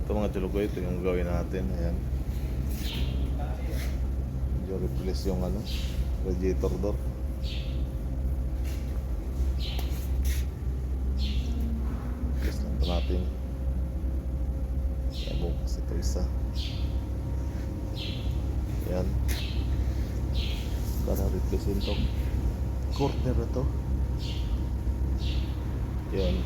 Ito mga chulugoy, ito yung gawin natin. Ayan. Medyo replace yung ano, radiator door. Replace lang ito natin. Kaya bukas ito isa. Ayan. Para replace ito. Corner na to. Ayan.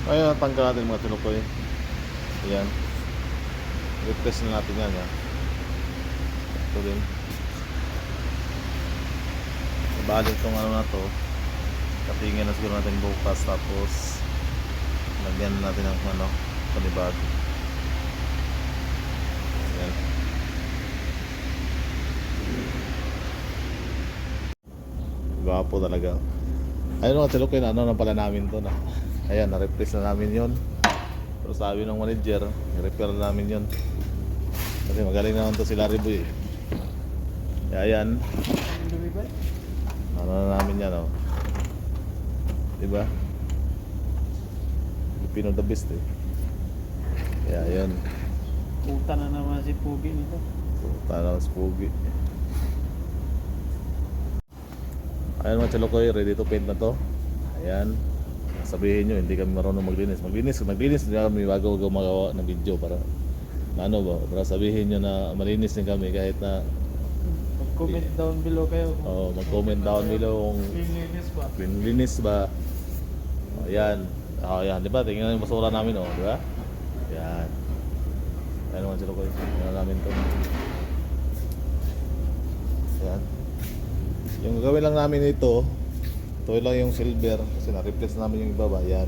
Ayan, tanggal natin mga tinukoy. Ayan. Replace na natin yan. Yan. Ito din. Ibalik itong ano na to. Katingin na siguro natin bukas. Tapos lagyan natin ng ano, palibag. Ayan. Gwapo talaga. Ayun mga tinukoy, ano na pala namin to na. Ayan, na-replace na namin yon. Pero sabi ng manager, i-repair na namin yon. Kasi magaling naman to si Larry Boy. Kaya ayan. Ano na namin yan, oh. Diba? Filipino the best, eh. Kaya ayan. Puta na naman si Pugi nito. Puta na si Pugi. Ayan mga chalokoy, ready to paint na to. Ayan. Sabihin nyo, hindi kami marunong maglinis. Maglinis din kami bago magawa ng video para ano ba, para sabihin nyo na malinis din kami kahit na Mag-comment down below kayo. Mag-comment down below kung linis ba. Ayan. Ayan, di ba? Tingnan yung basura namin, oh, di ba? Ayan. Ayan naman sila ko. Tingnan namin to. Ayan. Yung gagawin lang namin ito, ito lang yung silver kasi na-replace namin yung ibaba. Yan.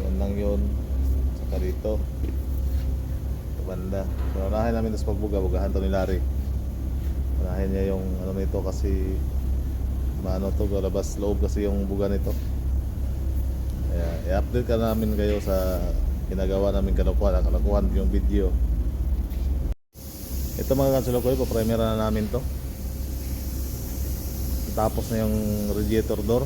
Yan lang yun. Saka dito. Ito banda. So, unahin namin ito sa pagbuga-bugahan to ni Larry. Unahin niya yung ano nito kasi maano to, labas loob kasi yung buga nito. Kaya i-update ka namin kayo sa ginagawa namin kalakuan yung video. Ito mga kansulokoy, pa-primera na namin to. Tapos na yung radiator door.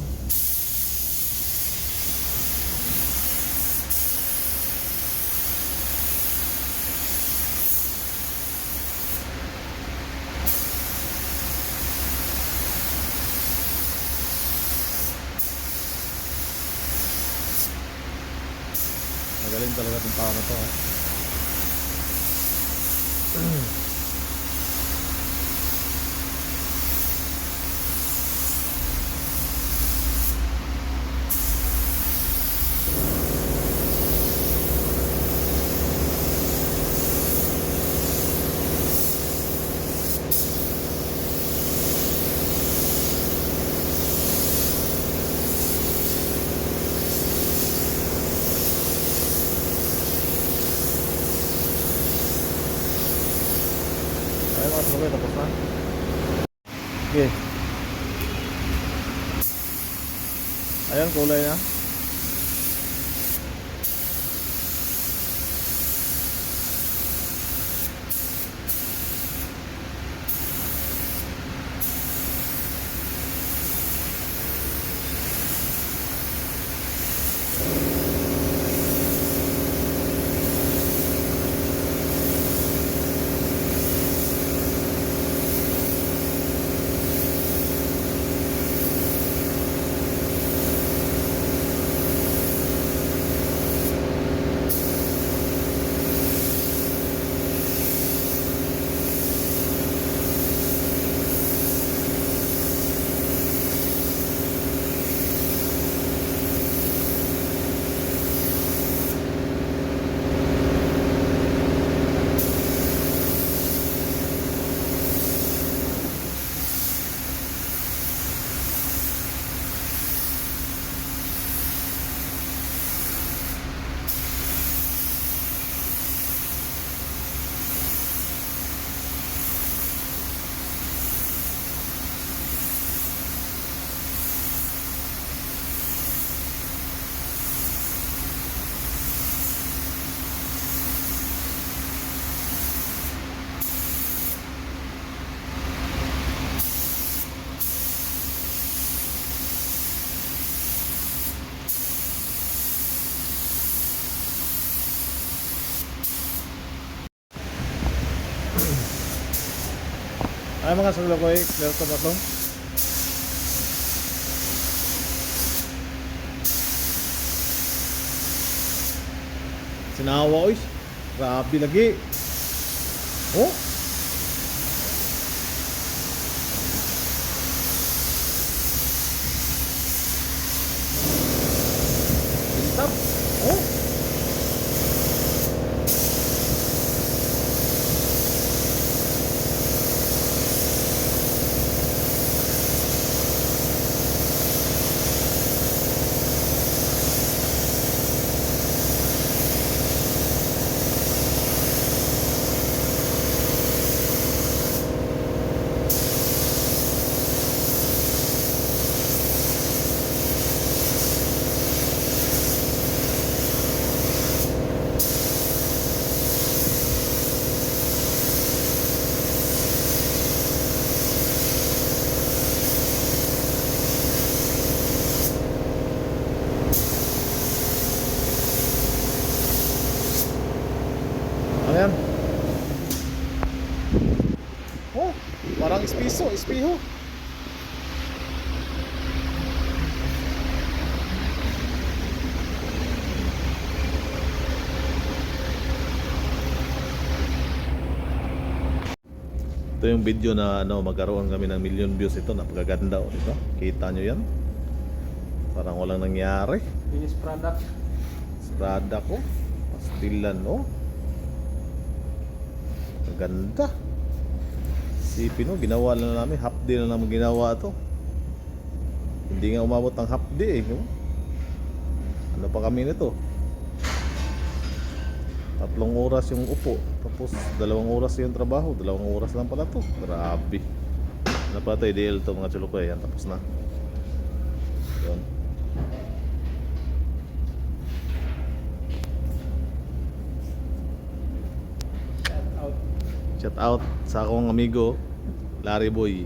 Magaling talaga itong tao na to, ha? Ayun mga tulog, tapos na. Okay. Ayan, kulay na. Ay mga saglakoy, clear to ba to? Sinawa oy. Grabe lagi. Oh. Stop. Oh. Ano yan? Oh, parang espiho. Ito yung video na magkaroon kami ng million views ito. Napakaganda oh, dito. Kita nyo yan? Parang walang nangyari. Finished product. Strada ko. Pastilan oh. Maganda. Isipin no, ginawa lang namin. Half day na naman ginawa to. Hindi nga umabot ng half day eh. No? Ano pa kami nito? 3 oras yung upo. Tapos 2 oras yung trabaho. 2 oras lang pala to. Grabe. Ano pa ito? IDL to mga chulukoy. Yan, tapos na. Yun. Shout out. Shout out sa akong amigo Larry Boy.